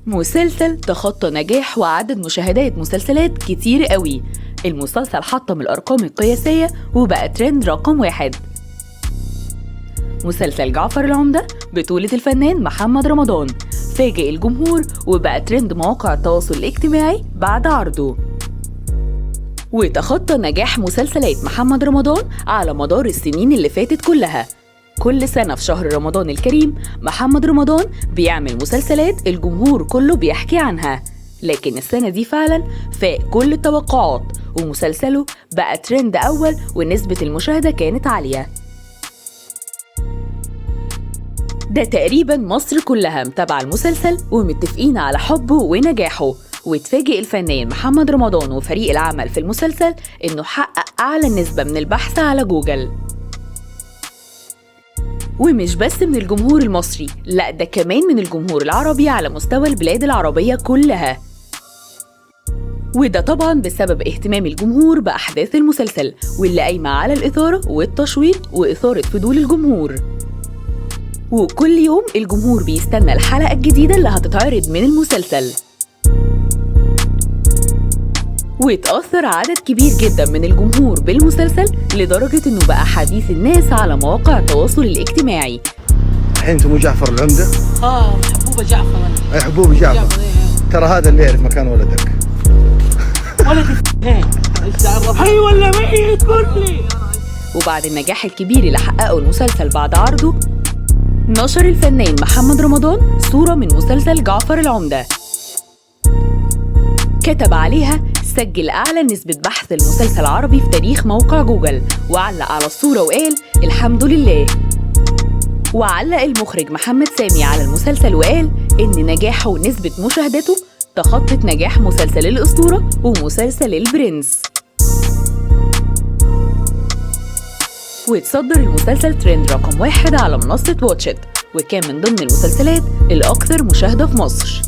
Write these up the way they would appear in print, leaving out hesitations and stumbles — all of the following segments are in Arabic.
مسلسل تخطى نجاح وعدد مشاهدات مسلسلات كتير قوي. المسلسل حطم الأرقام القياسية وبقى ترند رقم 1. مسلسل جعفر العمدة بطولة الفنان محمد رمضان فاجئ الجمهور وبقى ترند مواقع التواصل الاجتماعي بعد عرضه. وتخطى نجاح مسلسلات محمد رمضان على مدار السنين اللي فاتت كلها. كل سنة في شهر رمضان الكريم محمد رمضان بيعمل مسلسلات الجمهور كله بيحكي عنها، لكن السنة دي فعلا فاق كل التوقعات ومسلسله بقى ترند أول ونسبة المشاهدة كانت عالية. ده تقريبا مصر كلها متابعة المسلسل ومتفقين على حبه ونجاحه. واتفاجئ الفنان محمد رمضان وفريق العمل في المسلسل إنه حقق أعلى نسبة من البحث على جوجل. ومش بس من الجمهور المصري، لا ده كمان من الجمهور العربي على مستوى البلاد العربية كلها. وده طبعا بسبب اهتمام الجمهور بأحداث المسلسل واللي قايمة على الإثارة والتشويق وإثارة فضول الجمهور. وكل يوم الجمهور بيستنى الحلقة الجديدة اللي هتتعرض من المسلسل. واتأثر عدد كبير جدا من الجمهور بالمسلسل لدرجة انه بقى حديث الناس على مواقع التواصل الاجتماعي. الحين انتم جعفر العمدة؟ حبوبة جعفر انا. اي حبوبة جعفر. ترى هذا اللي يعرف مكان ولدك. ولدي حي ولا ميت قول لي. وبعد النجاح الكبير اللي حققه المسلسل بعد عرضه، نشر الفنان محمد رمضان صورة من مسلسل جعفر العمدة كتب عليها سجل أعلى نسبة بحث المسلسل العربي في تاريخ موقع جوجل، وعلق على الصورة وقال الحمد لله. وعلق المخرج محمد سامي على المسلسل وقال إن نجاحه ونسبة مشاهدته تخطت نجاح مسلسل الأسطورة ومسلسل البرنس. وتصدر المسلسل ترند رقم 1 على منصة واتشت، وكان من ضمن المسلسلات الأكثر مشاهدة في مصر.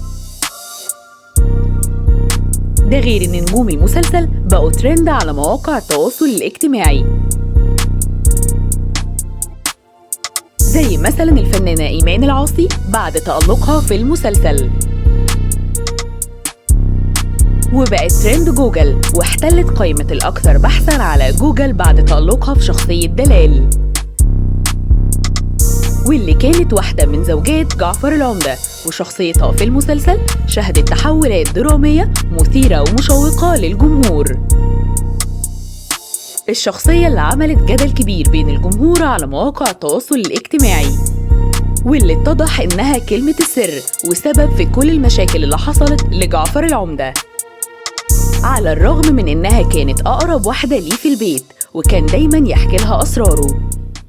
ده غير إن نجوم المسلسل بقوا ترند على مواقع التواصل الاجتماعي، زي مثلا الفنانة إيمان العاصي بعد تألقها في المسلسل. وبقت ترند جوجل واحتلت قائمة الأكثر بحثاً على جوجل بعد تألقها في شخصية دلال، واللي كانت واحدة من زوجات جعفر العمدة، وشخصيتها في المسلسل شهدت تحولات درامية مثيرة ومشوقة للجمهور. الشخصية اللي عملت جدل كبير بين الجمهور على مواقع التواصل الاجتماعي، واللي اتضح إنها كلمة السر وسبب في كل المشاكل اللي حصلت لجعفر العمدة، على الرغم من إنها كانت أقرب واحدة ليه في البيت وكان دايماً يحكي لها أسراره.